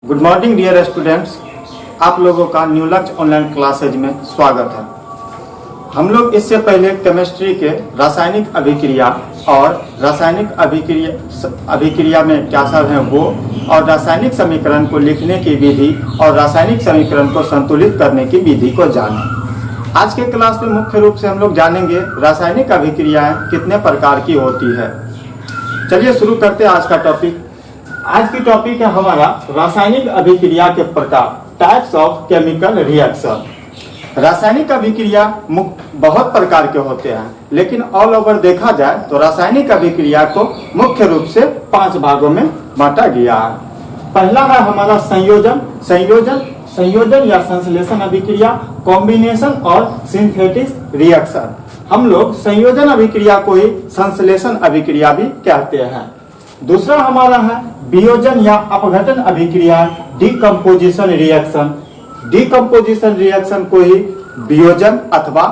Good morning dear students, आप लोगों का न्यू लक्ष्य ऑनलाइन क्लासेज में स्वागत है। हम लोग इससे पहले केमिस्ट्री के रासायनिक अभिक्रिया और रासायनिक अभिक्रिया में क्या सब है वो, और रासायनिक समीकरण को लिखने की विधि और रासायनिक समीकरण को संतुलित करने की विधि को जाने। आज के क्लास में मुख्य रूप से हम लोग जानेंगे रासायनिक अभिक्रियाएं कितने प्रकार की होती है। चलिए शुरू करते हैं आज का टॉपिक। आज की टॉपिक है हमारा रासायनिक अभिक्रिया के प्रकार, टाइप्स ऑफ केमिकल रिएक्शन। रासायनिक अभिक्रिया बहुत प्रकार के होते हैं, लेकिन ऑल ओवर देखा जाए तो रासायनिक अभिक्रिया को मुख्य रूप से 5 भागों में बांटा गया है। पहला है हमारा संयोजन या संश्लेषण अभिक्रिया, कॉम्बिनेशन और सिंथेटिक रिएक्शन। हम लोग संयोजन अभिक्रिया को ही संश्लेषण अभिक्रिया भी कहते हैं। दूसरा हमारा है वियोजन या अपघटन अभिक्रिया, डिकम्पोजिशन रिएक्शन। डिकम्पोजिशन रिएक्शन को ही वियोजन अथवा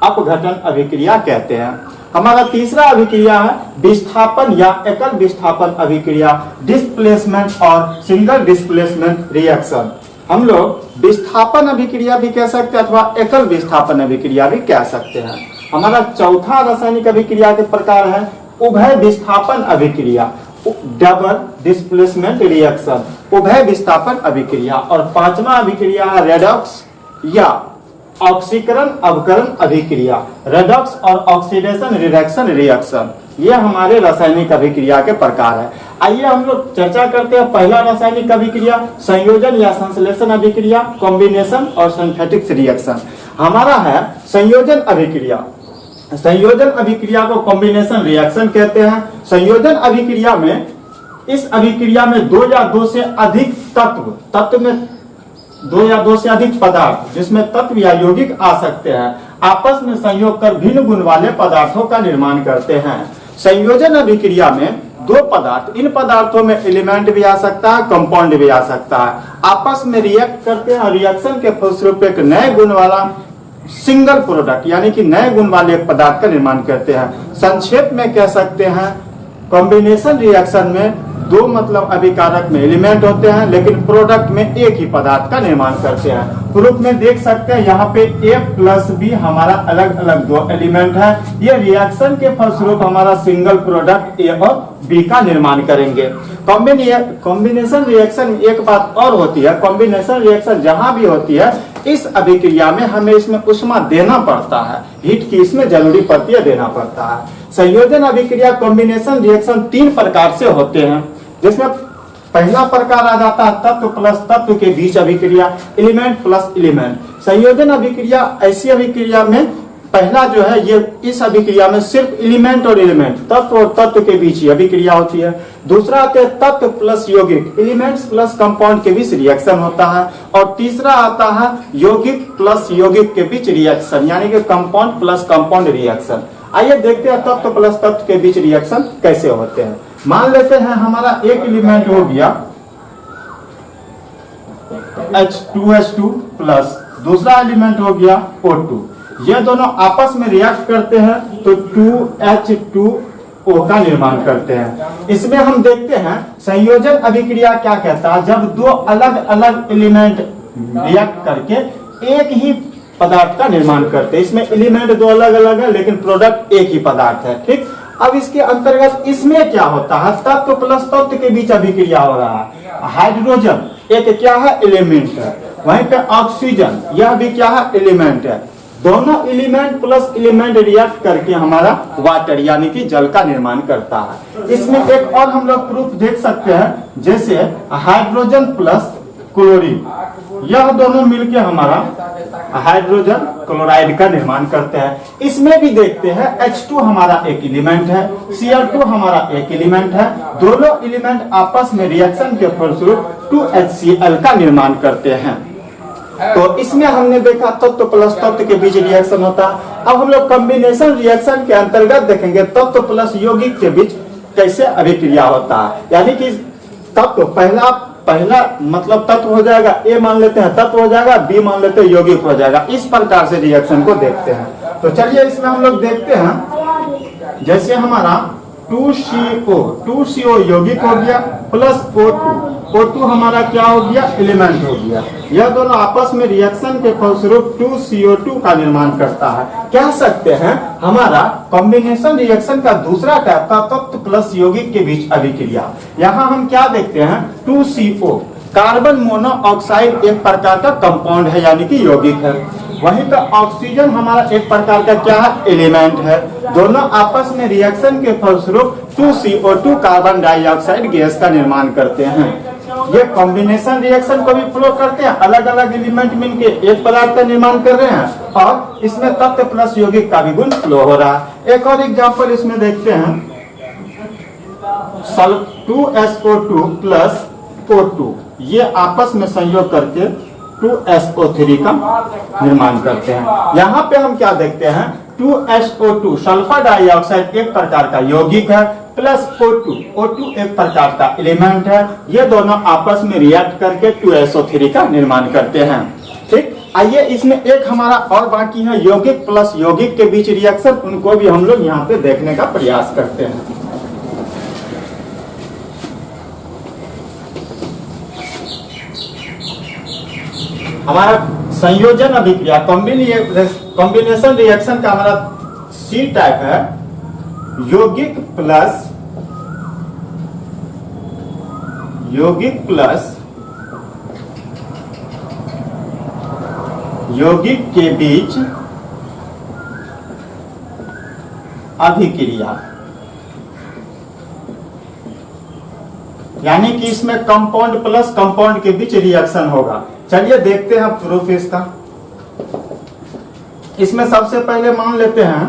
अपघटन अभिक्रिया कहते हैं। हमारा तीसरा अभिक्रिया है विस्थापन या एकल विस्थापन अभिक्रिया, डिस्प्लेसमेंट और सिंगल डिस्प्लेसमेंट रिएक्शन। हम लोग विस्थापन अभिक्रिया भी कह सकते हैं अथवा एकल विस्थापन अभिक्रिया भी कह सकते हैं। हमारा चौथा रासायनिक अभिक्रिया के प्रकार है उभय विस्थापन अभिक्रिया, डबल डिस्प्लेसमेंट रिएक्शन, उभय विस्थापन अभिक्रिया। और पांचवा अभिक्रिया है रेडॉक्स या ऑक्सीकरण अवकरण अभिक्रिया, रेडॉक्स और ऑक्सीडेशन रिडक्शन रिएक्शन। ये हमारे रासायनिक अभिक्रिया के प्रकार है। आइए हम लोग चर्चा करते हैं। पहला रासायनिक अभिक्रिया संयोजन या संश्लेषण अभिक्रिया, कॉम्बिनेशन और सिंथेटिक रिएक्शन। हमारा है संयोजन अभिक्रिया। संयोजन अभिक्रिया को कॉम्बिनेशन रिएक्शन कहते हैं। संयोजन अभिक्रिया में इस अभिक्रिया में 2 या 2 से अधिक तत्व में 2 या 2 से अधिक पदार्थ, जिसमें तत्व या यौगिक आ सकते हैं, आपस में संयोग कर भिन्न गुण वाले पदार्थों का निर्माण करते हैं। संयोजन अभिक्रिया में 2 पदार्थ, इन पदार्थों में एलिमेंट भी आ सकता है, कंपाउंड भी आ सकता है, आपस में रिएक्ट करते हैं। रिएक्शन के फलस्वरूप एक नए गुण वाला सिंगल प्रोडक्ट यानी कि नए गुण वाले पदार्थ का निर्माण करते हैं। संक्षेप में कह सकते हैं कॉम्बिनेशन रिएक्शन में 2 मतलब अभिकारक में एलिमेंट होते हैं, लेकिन प्रोडक्ट में एक ही पदार्थ का निर्माण करते हैं। प्रूफ में देख सकते हैं यहाँ पे A प्लस B हमारा अलग अलग 2 एलिमेंट है। ये रिएक्शन के फलस्वरूप हमारा सिंगल प्रोडक्ट A और B का निर्माण करेंगे। कॉम्बिनेशन रिएक्शन में एक बात और होती है, कॉम्बिनेशन रिएक्शन जहां भी होती है इस अभिक्रिया में हमें इसमें ऊष्मा देना पड़ता है, हीट की इसमें जरूरी पड़ती है, देना पड़ता है। संयोजन अभिक्रिया कॉम्बिनेशन रिएक्शन 3 प्रकार से होते हैं, जिसमें पहला प्रकार आ जाता है तत्व प्लस तत्व के बीच अभिक्रिया, एलिमेंट प्लस एलिमेंट। संयोजन अभिक्रिया ऐसी अभिक्रिया में पहला जो है ये इस अभिक्रिया में सिर्फ एलिमेंट और एलिमेंट, तत्व और तत्व के बीच ही अभिक्रिया होती है। दूसरा आता है तत्व प्लस यौगिक, एलिमेंट्स प्लस कंपाउंड के बीच रिएक्शन होता है। और तीसरा आता है यौगिक प्लस यौगिक के बीच रिएक्शन, यानी कि कंपाउंड प्लस कंपाउंड रिएक्शन। आइए देखते हैं तत्व प्लस तत्व के बीच रिएक्शन कैसे होते हैं। मान लेते हैं हमारा एक एलिमेंट हो गया H2H2 प्लस दूसरा एलिमेंट हो गया O2। ये दोनों आपस में रिएक्ट करते हैं तो 2H2O का निर्माण करते हैं। इसमें हम देखते हैं संयोजन अभिक्रिया क्या कहता है, जब 2 अलग अलग एलिमेंट रिएक्ट करके एक ही पदार्थ का निर्माण करते हैं। इसमें एलिमेंट 2 अलग अलग है लेकिन प्रोडक्ट एक ही पदार्थ है। ठीक, अब इसके अंतर्गत इसमें क्या होता है, तत्व प्लस तत्व के बीच अभिक्रिया हो रहा है। हाइड्रोजन एक क्या है, एलिमेंट है, वहीं पे ऑक्सीजन यह भी क्या है, एलिमेंट है। दोनों एलिमेंट प्लस एलिमेंट रिएक्ट करके हमारा वाटर यानी कि जल का निर्माण करता है। इसमें एक और हम लोग प्रूफ देख सकते हैं, जैसे हाइड्रोजन प्लस क्लोरीन, यह दोनों मिलके हमारा हाइड्रोजन क्लोराइड का निर्माण करते हैं। इसमें भी देखते हैं H2 हमारा एक एलिमेंट है, Cl2 हमारा एक एलिमेंट है। दोनों एलिमेंट आपस में रिएक्शन के फलस्वरूप 2HCl का निर्माण करते हैं। तो इसमें हमने देखा तत्व प्लस तत्व के बीच रिएक्शन होता है। अब हम लोग कॉम्बिनेशन रिएक्शन के अंतर्गत देखेंगे तत्व प्लस यौगिक के बीच कैसे अभिक्रिया होता है, यानी कि तत्व पहला मतलब तत्व हो जाएगा, A मान लेते हैं तत्व हो जाएगा, B मान लेते हैं यौगिक हो जाएगा। इस प्रकार से रिएक्शन को देखते हैं। तो चलिए इसमें हम लोग देखते हैं, जैसे हमारा 2CO यौगिक हो गया प्लस O2 हमारा क्या हो गया, एलिमेंट हो गया। यह दोनों आपस में रिएक्शन के फलस्वरूप 2CO2 का निर्माण करता है। कह सकते हैं हमारा कॉम्बिनेशन रिएक्शन का दूसरा टाइप का तत्व प्लस यौगिक के बीच अभिक्रिया। यहाँ हम क्या देखते हैं, 2CO कार्बन मोनोऑक्साइड एक प्रकार का कंपाउंड है, यानी कि यौगिक है। वहीं पर ऑक्सीजन हमारा एक प्रकार का क्या है, एलिमेंट है। दोनों आपस में रिएक्शन के फलस्वरूप 2CO2 कार्बन डाइऑक्साइड गैस का निर्माण करते हैं। ये कॉम्बिनेशन रिएक्शन को भी फ्लो करते हैं, अलग अलग एलिमेंट मिलके एक पदार्थ का निर्माण कर रहे हैं और इसमें तत्व प्लस यौगिक का भी गुण फ्लो हो रहा है। एक और एग्जांपल इसमें देखते हैं, 2SO2 प्लस O2 ये आपस में संयोग करके 2SO3 का निर्माण करते हैं। यहाँ पे हम क्या देखते हैं, 2SO2 सल्फर डाइऑक्साइड एक प्रकार का यौगिक है प्लस O2 एक प्रकार का एलिमेंट है। ये दोनों आपस में रिएक्ट करके 2SO3 का निर्माण करते हैं। ठीक, आइए इसमें एक हमारा और बाकी है यौगिक प्लस यौगिक के बीच रिएक्शन, उनको भी हम लोग यहाँ पे देखने का प्रयास करते हैं। हमारा संयोजन अभिक्रिया कॉम्बिनेशन रिएक्शन का हमारा सी टाइप है, यौगिक यौगिक के बीच अभिक्रिया, यानी कि इसमें कंपाउंड प्लस कंपाउंड के बीच रिएक्शन होगा। चलिए देखते हैं प्रूफ इसका। इसमें सबसे पहले मान लेते हैं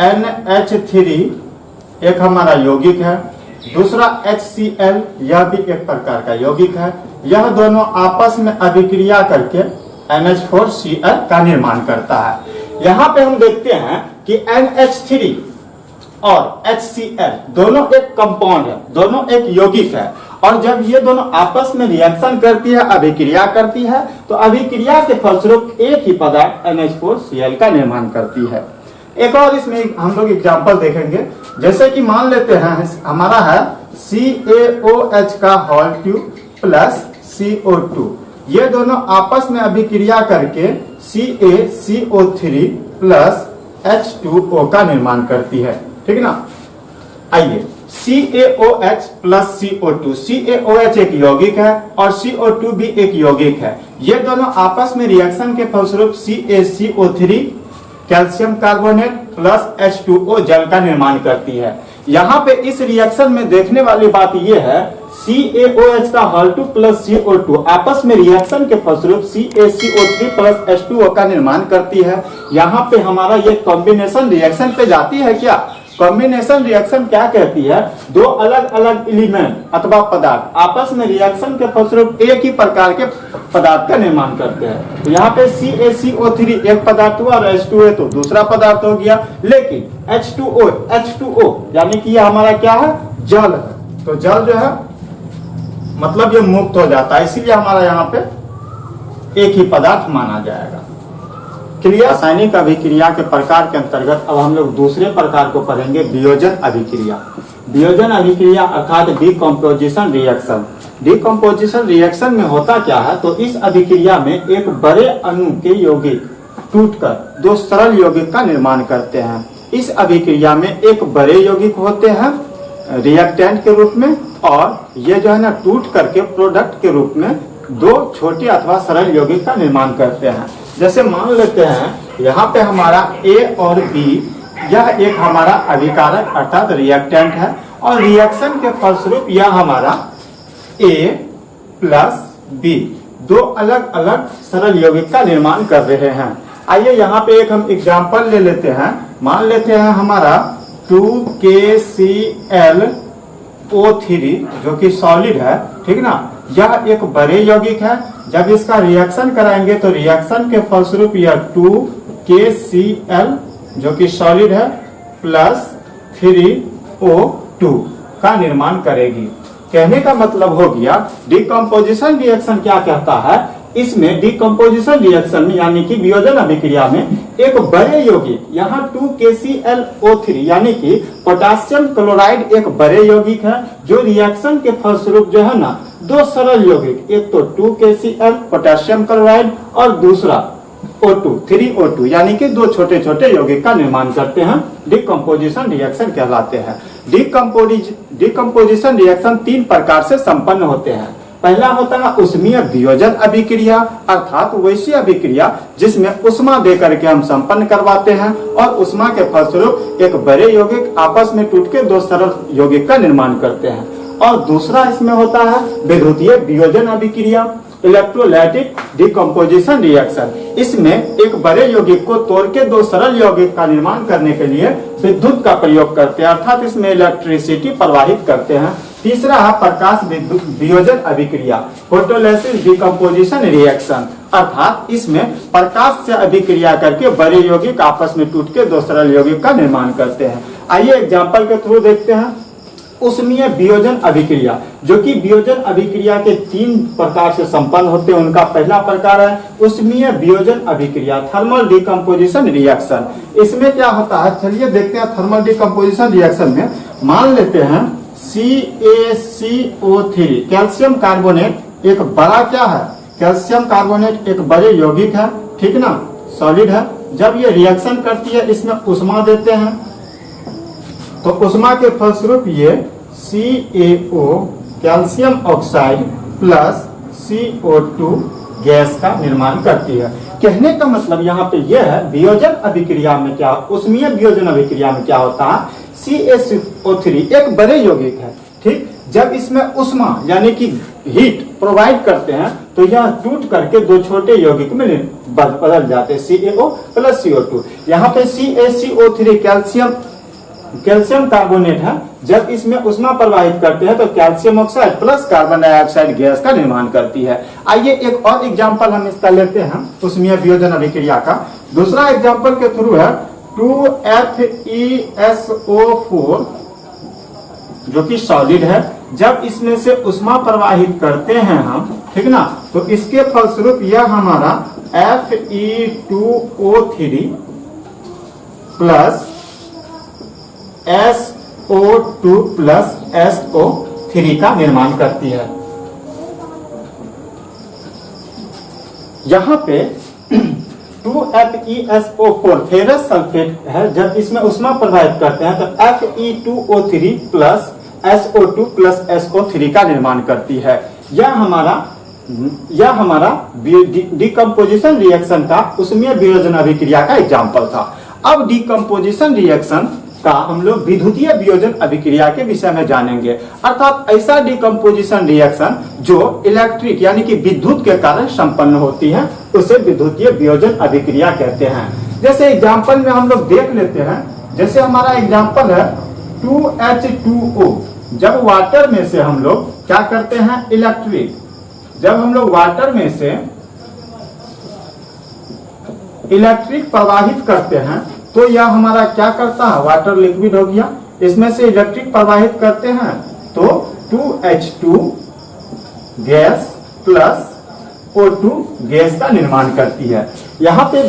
NH3 एक हमारा यौगिक है, दूसरा HCl यह भी एक प्रकार का यौगिक है। यह दोनों आपस में अभिक्रिया करके NH4Cl का निर्माण करता है। यहाँ पे हम देखते हैं कि NH3 और HCl दोनों एक कंपाउंड है, दोनों एक यौगिक है, और जब ये दोनों आपस में रिएक्शन करती है, अभिक्रिया करती है, तो अभिक्रिया के फलस्वरूप एक ही पदार्थ NH4Cl का निर्माण करती है। एक और इसमें हम लोग एग्जांपल देखेंगे, जैसे कि मान लेते हैं हमारा है CaOH का होल ट्यूब प्लस CO2, ये दोनों आपस में अभिक्रिया करके CaCO3 प्लस H2O का निर्माण करती है। ठीक ना, आइए CaOH प्लस CO2, CaOH एक यौगिक है और CO2 भी एक यौगिक है। ये दोनों आपस में रिएक्शन के फलस्वरूप CaCO3 calcium carbonate plus H2O जल का निर्माण करती है। यहाँ पे इस रिएक्शन में देखने वाली बात यह है, CaOH का होल ट्यूब प्लस CO2 आपस में रिएक्शन के फलस्वरूप CaCO3 प्लस H2O का निर्माण करती है। यहाँ पे हमारा ये कॉम्बिनेशन रिएक्शन पे जाती है क्या? कॉम्बिनेशन रिएक्शन क्या कहती है, दो अलग अलग एलिमेंट अथवा पदार्थ आपस में रिएक्शन के फलस्वरूप एक ही प्रकार के पदार्थ का निर्माण करते हैं। तो यहाँ पे CaCO3 एक पदार्थ हुआ और H2O तो दूसरा पदार्थ हो गया, लेकिन H2O यानी कि ये हमारा क्या है, जल है। तो जल जो है मतलब ये मुक्त हो जाता है, इसीलिए हमारा यहाँ पे एक ही पदार्थ माना जाएगा। क्रिया रासायनिक अभिक्रिया के प्रकार के अंतर्गत अब हम लोग दूसरे प्रकार को पढ़ेंगे, वियोजन अभिक्रिया। वियोजन अभिक्रिया अर्थात डिकम्पोजिशन रिएक्शन। डिकम्पोजिशन रिएक्शन में होता क्या है, तो इस अभिक्रिया में एक बड़े अणु के यौगिक टूटकर दो सरल यौगिक का निर्माण करते हैं। इस अभिक्रिया में एक बड़े यौगिक होते हैं रिएक्टेंट के रूप में, और ये जो है ना टूट करके प्रोडक्ट के रूप में दो छोटे अथवा सरल यौगिक का निर्माण करते हैं। जैसे मान लेते हैं यहाँ पे हमारा A और B, यह एक हमारा अभिकारक अर्थात रिएक्टेंट है, और रिएक्शन के फलस्वरूप यह हमारा A प्लस B दो अलग अलग सरल यौगिक का निर्माण कर रहे हैं। आइए यहाँ पे एक हम एग्जांपल ले लेते हैं। मान लेते हैं हमारा 2KClO3 जो कि सॉलिड है, ठीक ना, यह एक बड़े यौगिक है। जब इसका रिएक्शन कराएंगे तो रिएक्शन के फलस्वरूप यह 2KCl जो कि सॉलिड है प्लस 3O2 का निर्माण करेगी। कहने का मतलब हो गया डिकम्पोजिशन रिएक्शन क्या कहता है इसमें डिकम्पोजिशन रिएक्शन में यानी कि वियोजन अभिक्रिया में एक बड़े यौगिक, यहाँ 2KClO3 यानी कि पोटेशियम क्लोराइड एक बड़े यौगिक है, जो रिएक्शन के फलस्वरूप जो है ना दो सरल यौगिक, एक तो 2KCl पोटेशियम क्लोराइड और दूसरा O2 3O2 यानी कि दो छोटे छोटे यौगिक का निर्माण करते हैं, डिकम्पोजिशन रिएक्शन कहलाते हैं। डिकम्पोजिशन रिएक्शन तीन प्रकार से संपन्न होते हैं। पहला होता है उष्मीय वियोजन अभिक्रिया, अर्थात वैसी अभिक्रिया जिसमें उष्मा देकर के हम संपन्न करवाते हैं और उष्मा के फलस्वरूप एक बड़े यौगिक आपस में टूट के दो सरल यौगिक का निर्माण करते हैं। और दूसरा इसमें होता है विद्युतीय वियोजन अभिक्रिया, इलेक्ट्रोलाइटिक डिकम्पोजिशन रिएक्शन। इसमें एक बड़े यौगिक को तोड़ के दो सरल यौगिक का निर्माण करने के लिए विद्युत का प्रयोग करते हैं, अर्थात इसमें इलेक्ट्रिसिटी प्रवाहित करते हैं। तीसरा है प्रकाश वियोजन अभिक्रिया, फोटोलिसिस डिकम्पोजिशन रिएक्शन, अर्थात इसमें प्रकाश से अभिक्रिया करके बड़े यौगिक आपस में टूट के दो सरल यौगिक का निर्माण करते हैं। आइए एग्जाम्पल के थ्रू देखते हैं। उष्मीय वियोजन अभिक्रिया, जो कि वियोजन अभिक्रिया के तीन प्रकार से संपन्न होते हैं। उनका पहला प्रकार है उष्मीय वियोजन अभिक्रिया, थर्मल डिकम्पोजिशन रिएक्शन। इसमें क्या होता है, चलिए देखते हैं। थर्मल डिकम्पोजिशन रिएक्शन में मान लेते हैं CaCO3 कैल्शियम कार्बोनेट एक बड़ा क्या है, कैल्शियम कार्बोनेट एक बड़े यौगिक है, ठीक ना, सॉलिड है। जब ये रिएक्शन करती है इसमें उष्मा देते हैं, तो उष्मा के फलस्वरूप ये CaO calcium oxide plus CO2 gas का निर्माण करती है। कहने का मतलब यहाँ पे यह है वियोजन अभिक्रिया में क्या, उष्मीय वियोजन अभिक्रिया में क्या होता है, CaCO3 एक बड़े यौगिक है, ठीक। जब इसमें उष्मा यानी कि हीट प्रोवाइड करते हैं तो यह टूट करके दो छोटे यौगिक में बदल जाते हैं, CaO प्लस CO2। यहाँ पे CaCO3 कैल्शियम कार्बोनेट है, जब इसमें उष्मा प्रवाहित करते हैं तो calcium oxide plus carbon dioxide gas का निर्माण करती है। आइए एक और एग्जांपल हम इसका लेते हैं उष्मीय वियोजन अभिक्रिया का। दूसरा एग्जांपल के थ्रू है 2FeSO4 जो कि सॉलिड है। जब इसमें से उष्मा प्रवाहित करते हैं हम, ठीक ना, तो इसके फलस्वरूप यह हमारा Fe2O3 plus SO2 plus SO3 का निर्माण करती है। यहाँ पे 2FeSO4 फेरस सल्फेट है, जब इसमें उष्मा प्रवाहित करते हैं तो Fe2O3 plus SO2 plus SO3 का निर्माण करती है। यह हमारा डिकम्पोजिशन रिएक्शन का उष्मीय वियोजन अभिक्रिया का एग्जाम्पल था। अब डिकम्पोजिशन रिएक्शन का हम लोग विद्युतीय वियोजन अभिक्रिया के विषय में जानेंगे, अर्थात ऐसा डिकम्पोजिशन रिएक्शन जो इलेक्ट्रिक यानी कि विद्युत के कारण संपन्न होती है, उसे विद्युतीय वियोजन अभिक्रिया कहते हैं। जैसे एग्जांपल में हम लोग देख लेते हैं, जैसे हमारा एग्जांपल है 2H2O। जब वाटर में से हम लोग क्या करते हैं, इलेक्ट्रिक, जब हम लोग वाटर में से इलेक्ट्रिक प्रवाहित करते हैं तो यह हमारा क्या करता है, वाटर लिक्विड हो गया, इसमें से इलेक्ट्रिक प्रवाहित करते हैं तो 2H2 gas plus O2 gas का निर्माण करती है। यहाँ पे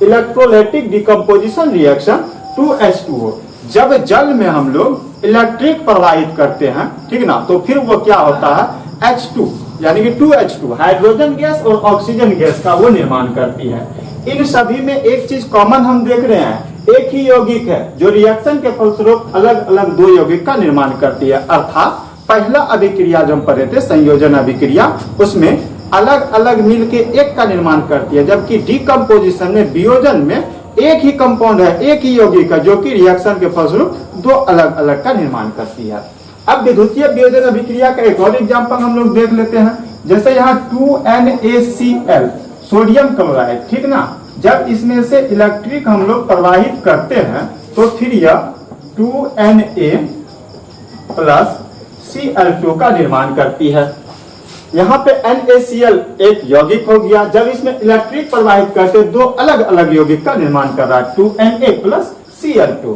इलेक्ट्रोलाइटिक डिकम्पोजिशन रिएक्शन 2H2O, जब जल में हम लोग इलेक्ट्रिक प्रवाहित करते हैं, ठीक ना, तो फिर वो क्या होता है, H2 यानी कि 2H2 हाइड्रोजन गैस और ऑक्सीजन गैस का वो निर्माण करती है। इन सभी में एक चीज कॉमन हम देख रहे हैं, एक ही यौगिक है जो रिएक्शन के फलस्वरूप अलग अलग दो यौगिक का निर्माण करती है। अर्थात पहला अभिक्रिया जो हम पढ़े थे संयोजन अभिक्रिया, उसमें अलग अलग मिलके एक का निर्माण करती है, जबकि डिकम्पोजिशन में वियोजन में एक ही कंपाउंड है, एक ही यौगिक है जो कि रिएक्शन के फलस्वरूप दो अलग अलग का निर्माण करती है। अब विद्युतीय वियोजन अभिक्रिया का एक और एग्जाम्पल हम लोग देख लेते हैं। जैसे यहाँ 2NaCl सोडियम क्लोराइड, ठीक ना, जब इसमें से इलेक्ट्रिक हम लोग प्रवाहित करते हैं तो फिर यह 2Na प्लस Cl2 का निर्माण करती है। यहाँ पे NaCl एक यौगिक हो गया, जब इसमें इलेक्ट्रिक प्रवाहित करते दो अलग अलग यौगिक का निर्माण कर रहा है, 2Na प्लस Cl2।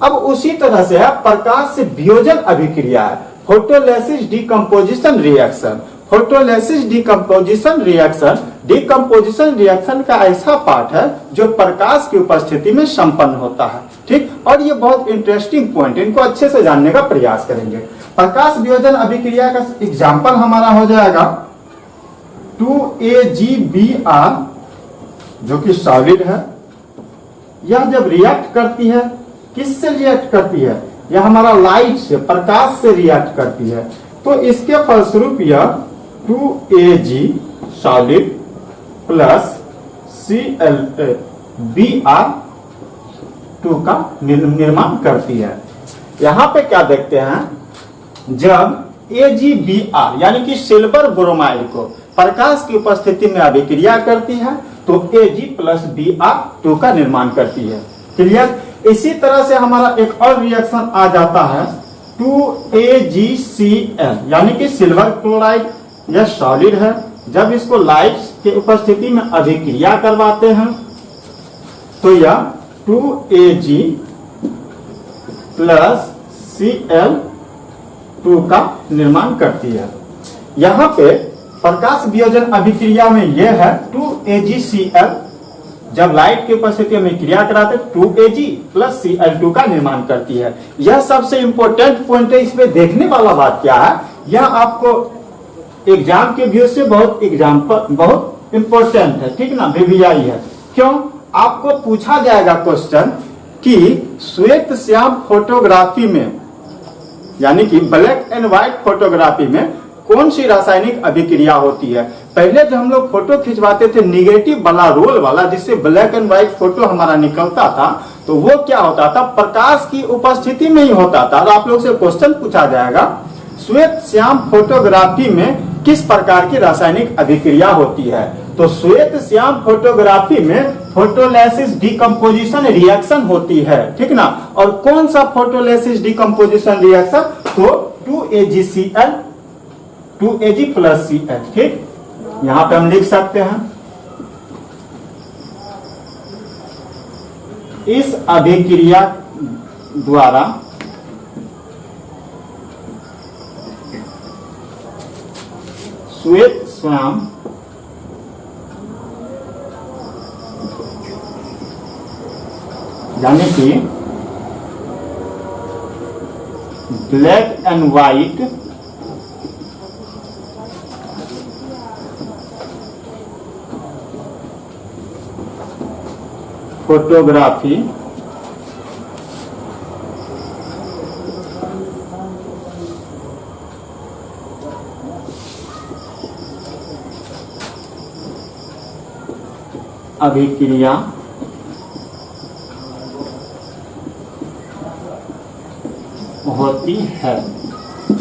अब उसी तरह से है प्रकाश से वियोजन अभिक्रिया है, photolysis decomposition reaction. Photolysis decomposition reaction, decomposition reaction का ऐसा पार्ट है जो प्रकाश की उपस्थिति में संपन्न होता है। ठीक, और ये बहुत इंटरेस्टिंग पॉइंट, इनको अच्छे से जानने का प्रयास करेंगे। प्रकाश वियोजन अभिक्रिया का एग्जाम्पल हमारा हो जाएगा 2AgBr जो कि सॉलिड है। यह जब रिएक्ट करती है, किससे रिएक्ट करती है? यह हमारा लाइट से, प्रकाश से रिएक्ट करती है। तो इसके फलस्वरूप यह 2Ag सॉलिड प्लस Cl(Br)2 का निर्माण करती है। यहां पे क्या देखते हैं, जब AgBr यानी कि सिल्वर ब्रोमाइड को प्रकाश की उपस्थिति में अभिक्रिया करती है तो Ag प्लस Br2 का निर्माण करती है। क्लियर? इसी तरह से हमारा एक और रिएक्शन आ जाता है 2AgCl यानी कि सिल्वर क्लोराइड, यह सॉलिड है। जब इसको लाइट के उपस्थिति में अभिक्रिया करवाते हैं तो यह 2Ag प्लस Cl2 का निर्माण करती है। यहाँ पे प्रकाश वियोजन अभिक्रिया में यह है 2AgCl, जब लाइट की उपस्थिति में क्रिया कराते 2Ag प्लस Cl2 का निर्माण करती है। यह सबसे इंपॉर्टेंट पॉइंट है। इसमें देखने वाला बात क्या है, यह आपको एग्जाम के व्यू से बहुत इंपॉर्टेंट है। ठीक ना, VVI है। क्यों? आपको पूछा जाएगा क्वेश्चन कि श्वेत श्याम फोटोग्राफी में यानी कि ब्लैक एंड व्हाइट फोटोग्राफी में कौन सी रासायनिक अभिक्रिया होती है। पहले जो हम लोग फोटो खिंचवाते थे निगेटिव वाला, रोल वाला, जिससे ब्लैक एंड व्हाइट फोटो हमारा निकलता था, तो वो क्या होता था, प्रकाश की उपस्थिति में ही होता था। और आप लोग से क्वेश्चन पूछा जाएगा श्वेत श्याम फोटोग्राफी में किस प्रकार की रासायनिक अभिक्रिया होती है। तो श्वेत श्याम फोटोग्राफी में फोटोलिसिस डिकम्पोजिशन रिएक्शन होती है। ठीक ना, और कौन सा फोटोलिसिस डिकम्पोजिशन रिएक्शन? तो 2AgCl, 2Ag प्लस Cl। ठीक, यहां पे हम लिख सकते हैं इस अभिक्रिया द्वारा श्वेत श्याम यानी कि ब्लैक एंड व्हाइट फोटोग्राफी अभिक्रिया होती है।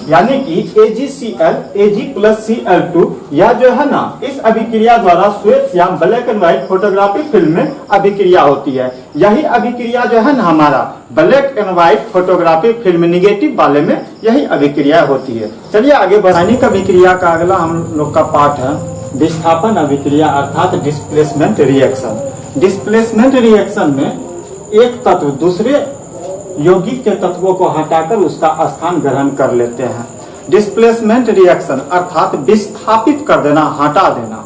यानी कि AgCl, Ag प्लस Cl2 यह जो है ना, इस अभिक्रिया द्वारा श्वेत Shyam black and white photography film में अभिक्रिया होती है। यही अभिक्रिया जो है ना हमारा black and white photography film negative वाले में यही अभिक्रिया होती है। चलिए आगे रासायनिक अभिक्रिया का अगला हम लोग का पार्ट है विस्थापन अभिक्रिया अर्थात डिस्प्लेसमेंट रिएक्शन। डिस्प्लेसमेंट रिएक्शन में एक तत्व दूसरे यौगिक के तत्वों को हटाकर उसका स्थान ग्रहण कर लेते हैं। डिस्प्लेसमेंट रिएक्शन अर्थात विस्थापित कर देना, हटा देना।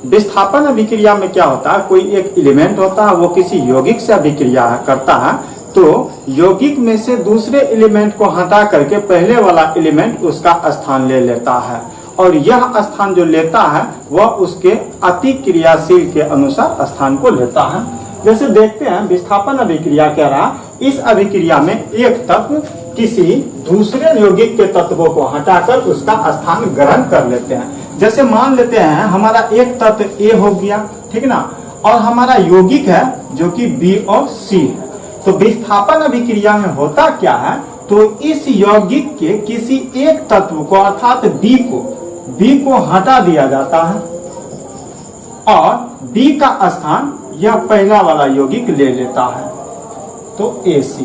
विस्थापन अभिक्रिया में क्या होता है, कोई एक एलिमेंट होता है, वो किसी यौगिक से अभिक्रिया करता है, तो यौगिक में से दूसरे एलिमेंट को हटा करके पहले वाला एलिमेंट उसका स्थान ले लेता है, और यह स्थान जो लेता है वह उसके अति क्रियाशील के अनुसार स्थान को लेता है। जैसे देखते हैं विस्थापन अभिक्रिया क्या रहा, इस अभिक्रिया में एक तत्व किसी दूसरे यौगिक के तत्वों को हटाकर उसका स्थान ग्रहण कर लेते हैं। जैसे मान लेते हैं हमारा एक तत्व A हो गया, ठीक ना, और हमारा यौगिक है जो कि B और C है। तो विस्थापन अभिक्रिया में होता क्या है, तो इस यौगिक के किसी एक तत्व को अर्थात B को हटा दिया जाता है और B का स्थान यह पहला वाला यौगिक ले लेता है, तो AC।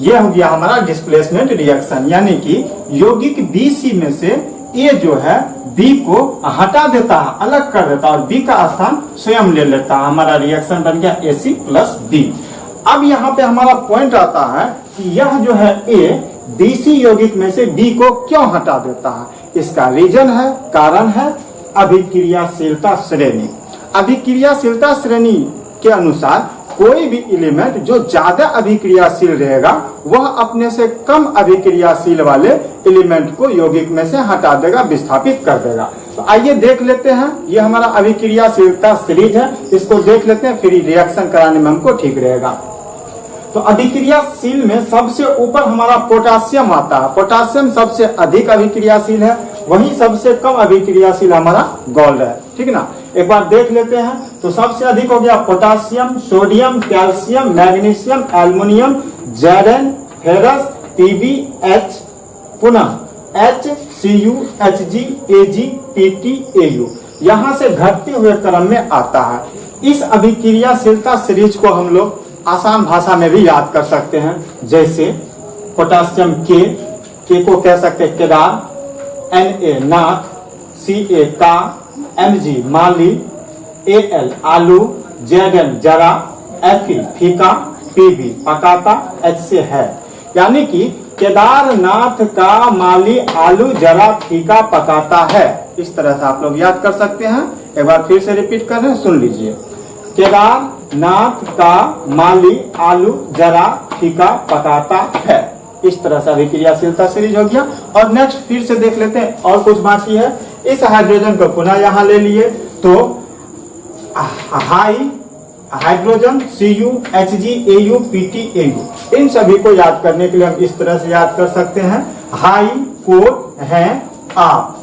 यह हो गया हमारा डिस्प्लेसमेंट रिएक्शन, यानी कि यौगिक BC में से A जो है B को हटा देता है, अलग कर देता है और B का स्थान स्वयं ले लेता है। हमारा रिएक्शन बन गया AC प्लस B। अब यहाँ पे हमारा पॉइंट आता है कि यह जो है A BC यौगिक में से B को क्यों हटा देता है। इसका रीजन है, कारण है अभिक्रियाशीलता श्रेणी। अभिक्रियाशीलता श्रेणी के अनुसार कोई भी एलिमेंट जो ज्यादा अभिक्रियाशील रहेगा वह अपने से कम अभिक्रियाशील वाले एलिमेंट को यौगिक में से हटा देगा, विस्थापित कर देगा। तो आइए देख लेते हैं, ये हमारा अभिक्रियाशीलता सीरीज है, इसको देख लेते हैं, फिर रिएक्शन कराने में हमको ठीक रहेगा। तो अभिक्रियाशील में सबसे ऊपर हमारा पोटासियम आता है। पोटासियम सबसे अधिक अभिक्रियाशील है, वही सबसे कम अभिक्रियाशील हमारा गोल्ड है, ठीक ना। एक बार देख लेते हैं। तो सबसे अधिक हो गया potassium, sodium, calcium, magnesium, aluminium, gerund, ferrous, PbH, पुनः HCU, Hg, Ag, Pt, Au यहाँ से घटते हुए क्रम में आता है। इस अभिक्रियाशीलता सीरीज को हम लोग आसान भाषा में भी याद कर सकते हैं। जैसे पोटासियम के को कह सकते हैं केदार, Na नाथ, Ca का, Mg माली, Al आलू, Zn जरा, Fe फीका, Pb पकाता, H से है। यानी कि केदारनाथ का माली आलू जरा फीका पकाता है। इस तरह से आप लोग याद कर सकते हैं। एक बार फिर से रिपीट कर रहे हैं, सुन लीजिए। केदारनाथ का माली आलू जरा फीका पकाता है। इस तरह से अभिक्रियाशीलता सीरीज हो गया। और नेक्स्ट फिर से देख लेते हैं, और कुछ बाकी है। इस हाइड्रोजन को पुनः यहाँ ले लिए तो high hydrogen Cu, Hg, Au, Pt, Au इन सभी को याद करने के लिए हम इस तरह से याद कर सकते हैं। हाई कोट है आप,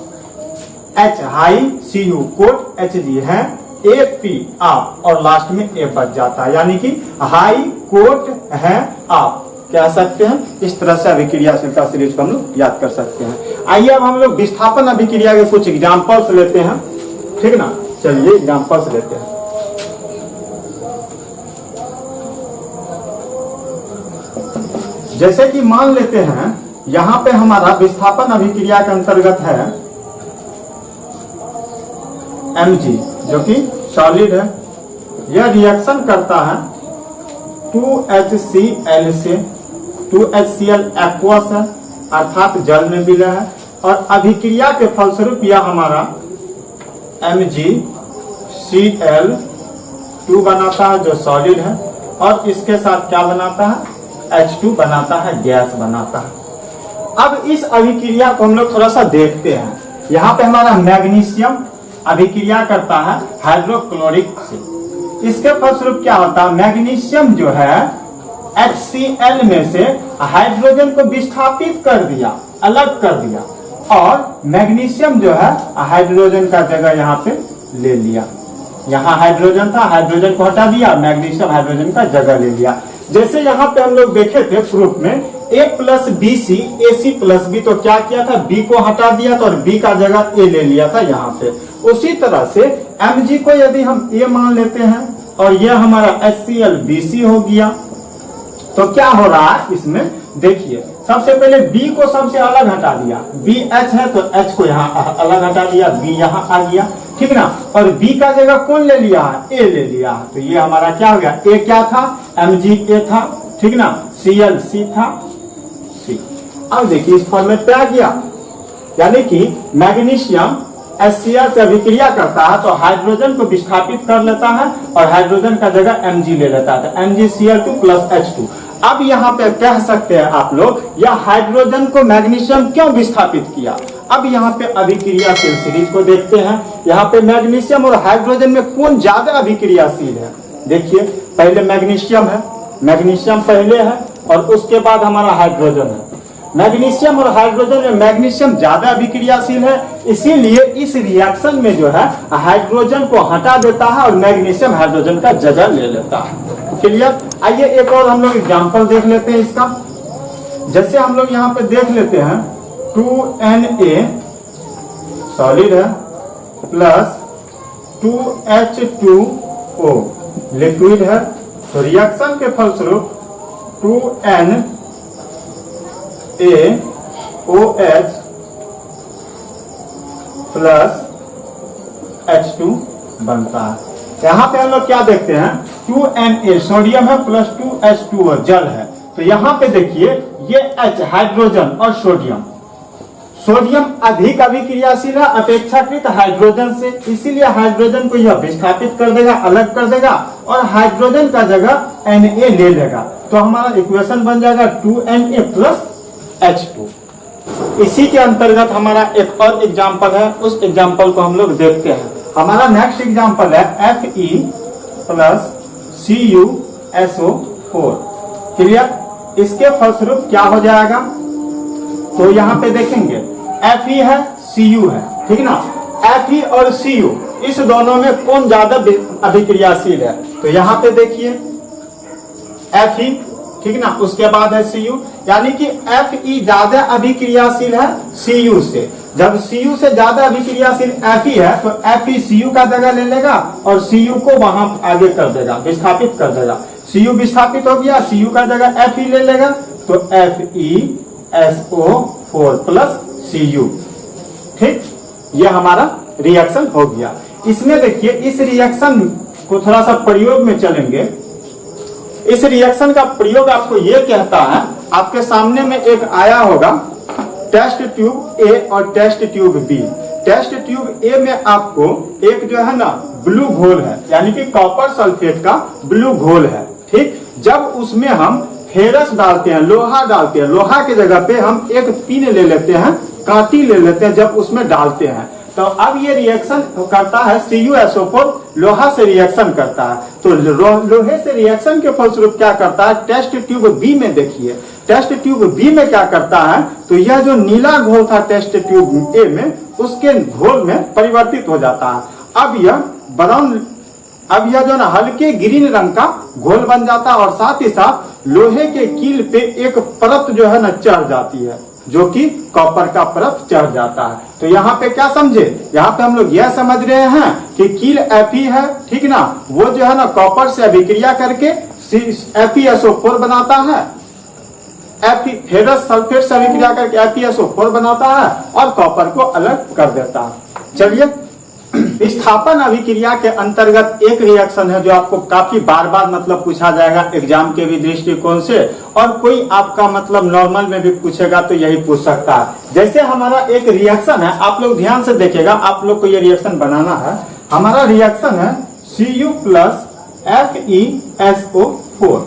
H हाई, Cu कोट, Hg है, Ap आप, और लास्ट में A बच जाता है। यानी कि हाई कोट है आप कह सकते हैं। इस तरह से अभिक्रियाशीलता सीरीज को हम लोग याद कर सकते हैं। आइए अब हम लोग विस्थापन अभिक्रिया के कुछ एग्जाम्पल्स लेते हैं, ठीक ना। चलिए एग्जाम्पल्स लेते हैं। जैसे कि मान लेते हैं यहाँ पे हमारा विस्थापन अभिक्रिया के अंतर्गत है Mg जो कि सॉलिड है। यह रिएक्शन करता है 2HCl से, 2HCl एक्वस है अर्थात जल में मिला है। और अभिक्रिया के फलस्वरूप यह हमारा MgCl2 बनाता है जो सॉलिड है, और इसके साथ क्या बनाता है, H2 बनाता है, गैस बनाता है। अब इस अभिक्रिया को हम लोग थोड़ा सा देखते हैं। यहाँ पे हमारा मैग्नीशियम अभिक्रिया करता है हाइड्रोक्लोरिक से। इसके फलस्वरूप क्या होता है, मैग्नीशियम जो है HCl में से हाइड्रोजन को विस्थापित कर दिया, अलग कर दिया, और मैग्नीशियम जो है हाइड्रोजन का जगह यहाँ पे ले लिया। यहाँ हाइड्रोजन था, हाइड्रोजन को हटा दिया, मैग्नीशियम हाइड्रोजन का जगह ले लिया। जैसे यहाँ पे हम लोग देखे थे प्रूफ में A plus BC, AC plus B, तो क्या किया था, B को हटा दिया था और B का जगह A ले लिया था यहाँ पे। उसी तरह से Mg को यदि हम A मान लेते हैं और यह हमारा HCl BC हो गया, तो क्या हो रहा है इसमें, देखिए सबसे पहले B को सबसे अलग हटा दिया, BH है तो H को यहाँ अलग हटा दिया, B यहाँ आ गया, ठीक ना। और B का जगह कौन ले लिया है, A ले लिया है। तो ये हमारा क्या हो गया, A क्या था, Mg A था, ठीक ना, Cl C था, C। अब देखिए इस फॉर्मेट पे आ गया। यानी कि मैग्नीशियम HCl से अभिक्रिया करता है तो हाइड्रोजन को विस्थापित कर लेता है और हाइड्रोजन का जगह Mg ले लेता है, तो MgCl2 प्लस H2। अब यहाँ पे कह सकते हैं आप लोग, यह हाइड्रोजन को मैग्नीशियम क्यों विस्थापित किया। अब यहाँ पे अभिक्रियाशील सीरीज को देखते हैं। यहाँ पे मैग्नीशियम और हाइड्रोजन में कौन ज्यादा अभिक्रियाशील है। देखिए पहले मैग्नीशियम है, मैग्नीशियम पहले है, और उसके बाद हमारा हाइड्रोजन है। मैग्नीशियम और हाइड्रोजन में मैग्नीशियम ज्यादा अभिक्रियाशील है, इसीलिए इस रिएक्शन में जो है हाइड्रोजन को हटा देता है और मैग्नीशियम हाइड्रोजन का जगह ले लेता है। क्लियर। आइए एक और हम लोग एग्जाम्पल देख लेते हैं इसका। जैसे हम लोग यहाँ पे देख लेते हैं 2Na सॉलिड है प्लस 2H2O लिक्विड है, तो रिएक्शन के फलस्वरूप 2NaOH प्लस H2 बनता है। यहाँ पे हम लोग क्या देखते हैं, 2Na सोडियम है प्लस 2H2O जल है। तो यहाँ पे देखिए ये H हाइड्रोजन और सोडियम, सोडियम अधिक अभिक्रियाशील है अपेक्षाकृत हाइड्रोजन से, इसीलिए हाइड्रोजन को यह विस्थापित कर देगा, अलग कर देगा और हाइड्रोजन का जगह Na ले लेगा। तो हमारा इक्वेशन बन जाएगा 2Na प्लस H2। इसी के अंतर्गत हमारा एक और एग्जाम्पल है, उस एग्जाम्पल को हम लोग देखते हैं। हमारा नेक्स्ट एग्जाम्पल है Fe प्लस CuSO4। क्लियर? इसके फलस्वरूप क्या हो जाएगा, तो यहाँ पे देखेंगे Fe है Cu है, ठीक ना। Fe और Cu इस दोनों में कौन ज्यादा अभिक्रियाशील है, तो यहाँ पे देखिए Fe, ठीक ना, उसके बाद है Cu, यानी कि Fe ज्यादा अभिक्रियाशील है Cu से। जब Cu से ज्यादा अभिक्रियाशील Fe है तो Fe Cu का जगह ले लेगा और Cu को वहां आगे कर देगा, विस्थापित कर देगा। Cu विस्थापित हो गया, Cu का जगह Fe ले लेगा, तो FeSO4 प्लस Cu। ठीक, ये हमारा रिएक्शन हो गया। इसमें देखिए, इस रिएक्शन को थोड़ा सा प्रयोग में चलेंगे। इस रिएक्शन का प्रयोग आपको ये कहता है, आपके सामने में एक आया होगा टेस्ट ट्यूब ए और test tube B. Test tube A में आपको एक जो है ना ब्लू घोल है, यानी कि कॉपर सल्फेट का ब्लू घोल है। ठीक, जब उसमें हम फेरस डालते हैं, लोहा डालते हैं, लोहा की जगह पे हम एक पिन ले लेते हैं, कांटी ले लेते हैं, जब उसमें डालते हैं तो अब ये रिएक्शन करता है CuSO4 लोहा से रिएक्शन करता है। तो लोहे से रिएक्शन के फलस्वरूप क्या करता है, टेस्ट ट्यूब बी में देखिए, टेस्ट ट्यूब बी में क्या करता है, तो यह जो नीला घोल था टेस्ट ट्यूब ए में, उसके घोल में परिवर्तित हो जाता है। अब यह जो ना हल्के ग्रीन रंग का घोल बन जाता है और साथ ही साथ लोहे के कील पे एक परत जो है ना चढ़ जाती है, जो कि कॉपर का परत चढ़ जाता है। तो यहाँ पे क्या समझे, यहाँ पे हम लोग यह समझ रहे हैं कि कील Fe है, ठीक ना, वो जो है ना कॉपर से अभिक्रिया करके FeSO4 बनाता है, फेरस सल्फेट से अभिक्रिया करके FeSO4 बनाता है और कॉपर को अलग कर देता है। चलिए, विस्थापन अभिक्रिया के अंतर्गत एक रिएक्शन है जो आपको काफी बार बार मतलब पूछा जाएगा एग्जाम के भी दृष्टिकोण से, और कोई आपका मतलब नॉर्मल में भी पूछेगा तो यही पूछ सकता है। जैसे हमारा एक रिएक्शन है, आप लोग ध्यान से देखिएगा, आप लोग को ये रिएक्शन बनाना है। हमारा रिएक्शन है Cu plus FeSO4।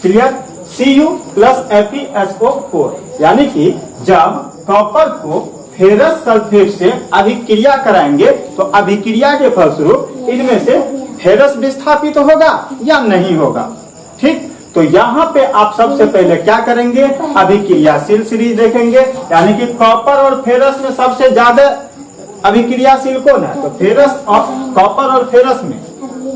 Clear? Cu plus FeSO4, यानी कि जब कॉपर को फेरस सल्फेट से अभिक्रिया कराएंगे तो अभिक्रिया के फलस्वरूप इनमें से फेरस विस्थापित होगा या नहीं होगा। ठीक, तो यहाँ पे आप सबसे पहले क्या करेंगे, अभिक्रियाशील सीरीज देखेंगे, यानी कि कॉपर और फेरस में सबसे ज्यादा अभिक्रियाशील कौन है, तो फेरस और कॉपर और फेरस में,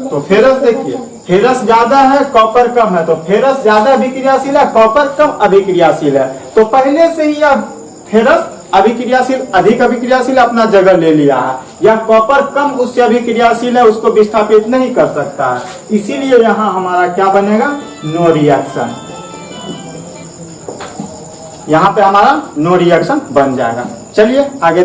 तो फेरस देखिए, फेरस ज्यादा है कॉपर कम है, तो फेरस ज्यादा अभिक्रियाशील है, कॉपर कम अभिक्रियाशील है। तो पहले से ही यह फेरस अभिक्रियाशील अधिक अभिक्रियाशील अपना जगह ले लिया है, या कॉपर कम उससे अभिक्रियाशील है, उसको विस्थापित नहीं कर सकता है, इसीलिए यहाँ हमारा क्या बनेगा, नो रिएक्शन। यहाँ पे हमारा नो रिएक्शन बन जाएगा। चलिए आगे